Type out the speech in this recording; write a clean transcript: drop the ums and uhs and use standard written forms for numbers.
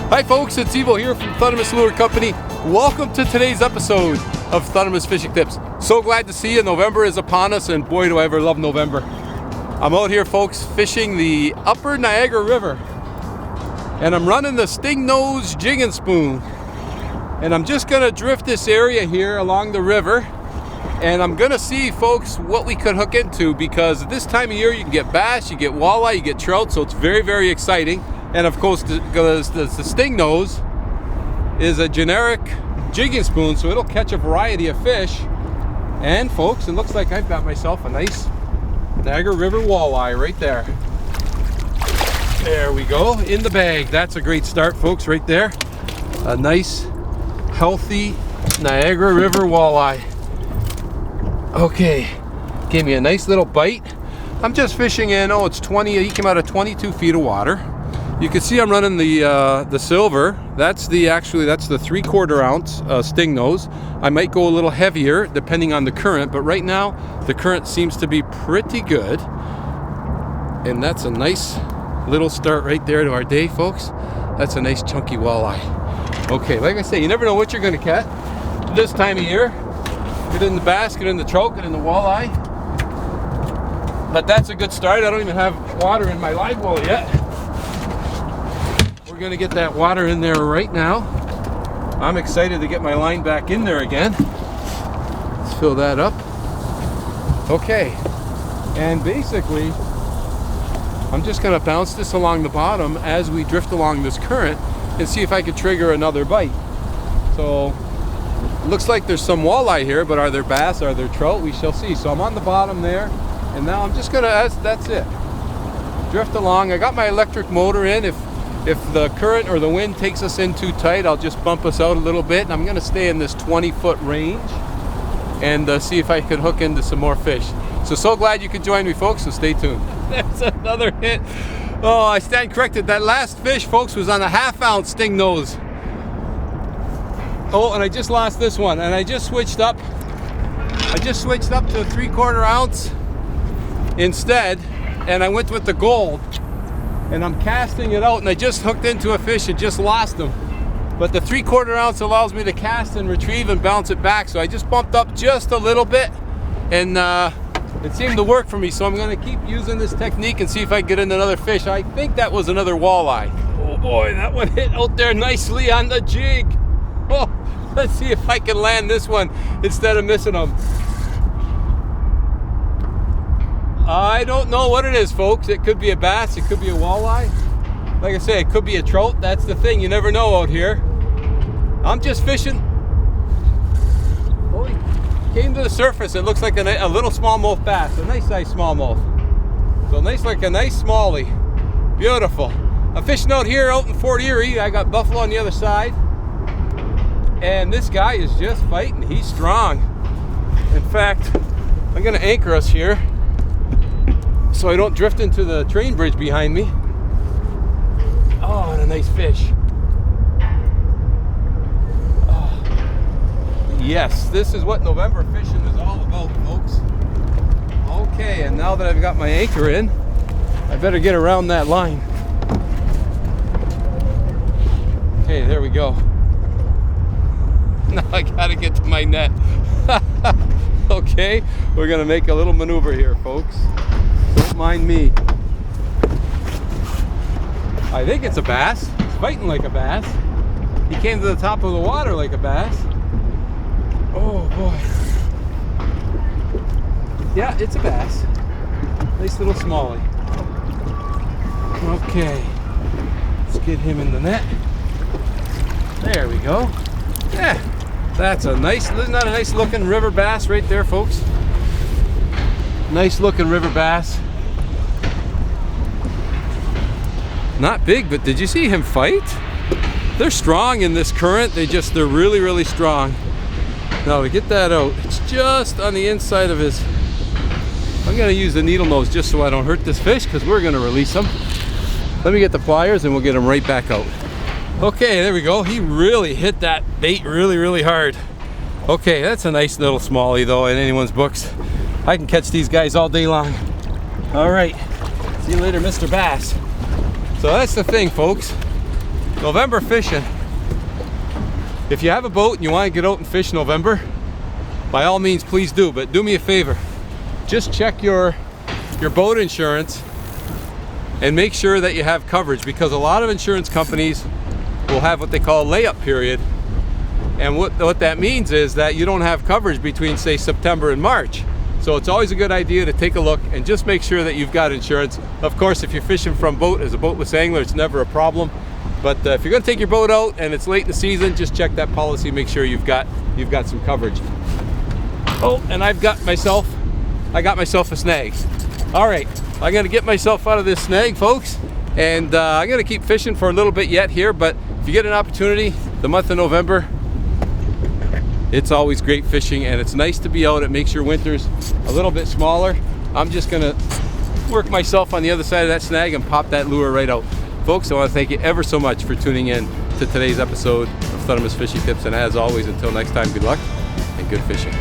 Hi folks, it's Evo here from Thundermist Lure Company. Welcome to today's episode of Thundermist Fishing Tips. So glad to see you. November is upon us, and boy do I ever love November. I'm out here, folks, fishing the Upper Niagara River. And I'm running the Stingnose Jigging Spoon. And I'm just gonna drift this area here along the river. And I'm gonna see, folks, what we could hook into, because this time of year you can get bass, you get walleye, you get trout, so it's very, very exciting. And of course, the Stingnose is a generic jigging spoon, so it'll catch a variety of fish. And folks, it looks like I've got myself a nice Niagara River walleye right there. There we go, in the bag. That's a great start, folks, right there. A nice, healthy Niagara River walleye. Okay, gave me a nice little bite. I'm just fishing in, it's 20, he came out of 22 feet of water. You can see I'm running the silver. That's the 3/4 ounce Stingnose. I might go a little heavier depending on the current, but right now the current seems to be pretty good. And that's a nice little start right there to our day, folks. That's a nice chunky walleye. Okay, like I say, you never know what you're gonna catch this time of year. Get in the bass, get in the trout, get in the walleye. But that's a good start. I don't even have water in my live well yet. We're gonna get that water in there right now. I'm excited to get my line back in there again. Let's fill that up. Okay, and basically, I'm just gonna bounce this along the bottom as we drift along this current and see if I could trigger another bite. So, looks like there's some walleye here, but are there bass, are there trout? We shall see. So I'm on the bottom there, and now I'm just gonna, that's it. Drift along. I got my electric motor in. If the current or the wind takes us in too tight, I'll just bump us out a little bit. And I'm gonna stay in this 20-foot range and see if I could hook into some more fish. So glad you could join me, folks, so stay tuned. That's another hit. Oh, I stand corrected. That last fish, folks, was on a 1/2 ounce Stingnose. Oh, and I just lost this one, and I just switched up. I just switched up to a 3/4 ounce instead, and I went with the gold. And I'm casting it out, and I just hooked into a fish and just lost him. But the 3/4 ounce allows me to cast and retrieve and bounce it back. So I just bumped up just a little bit, and it seemed to work for me. So I'm gonna keep using this technique and see if I can get in another fish. I think that was another walleye. Oh boy, that one hit out there nicely on the jig. Oh, let's see if I can land this one instead of missing them. I don't know what it is, folks. It could be a bass, it could be a walleye. Like I say, it could be a trout. That's the thing, you never know out here. I'm just fishing. Oh, he came to the surface. It looks like a little smallmouth bass, a nice size smallmouth. So nice, like a nice smallie. Beautiful. I'm fishing out here out in Fort Erie. I got buffalo on the other side. And this guy is just fighting. He's strong. In fact, I'm gonna anchor us here so I don't drift into the train bridge behind me. Oh, and a nice fish. Oh. Yes, this is what November fishing is all about, folks. Okay, and now that I've got my anchor in, I better get around that line. Okay, there we go. Now I gotta get to my net. Okay, we're gonna make a little maneuver here, folks. Don't mind me. I think it's a bass. He's fighting like a bass. He came to the top of the water like a bass. Oh boy. Yeah, it's a bass. Nice little smallie. Okay, let's get him in the net. There we go. Yeah, that's a nice, isn't that a nice looking river bass right there, folks? Nice looking river bass. Not big, but did you see him fight? They're strong in this current. They're really, really strong. Now to get that out, it's just on the inside of his. I'm gonna use the needle nose just so I don't hurt this fish, because we're gonna release him. Let me get the pliers and we'll get him right back out. Okay, there we go. He really hit that bait really, really hard. Okay, that's a nice little smallie though in anyone's books. I can catch these guys all day long. All right, see you later, Mr. Bass. So that's the thing, folks. November fishing. If you have a boat and you want to get out and fish November, by all means, please do. But do me a favor, just check your boat insurance and make sure that you have coverage, because a lot of insurance companies will have what they call a layup period. And what that means is that you don't have coverage between, say, September and March. So it's always a good idea to take a look and just make sure that you've got insurance. Of course, if you're fishing from boat as a boatless angler, it's never a problem. But if you're going to take your boat out and it's late in the season, just check that policy, make sure you've got some coverage. Oh, and I got myself a snag. All right, I'm going to get myself out of this snag, folks, and I'm going to keep fishing for a little bit yet here. But if you get an opportunity, the month of November, it's always great fishing, and it's nice to be out. It makes your winters a little bit smaller. I'm just going to work myself on the other side of that snag and pop that lure right out. Folks, I want to thank you ever so much for tuning in to today's episode of Thundermist Fishing Tips. And as always, until next time, good luck and good fishing.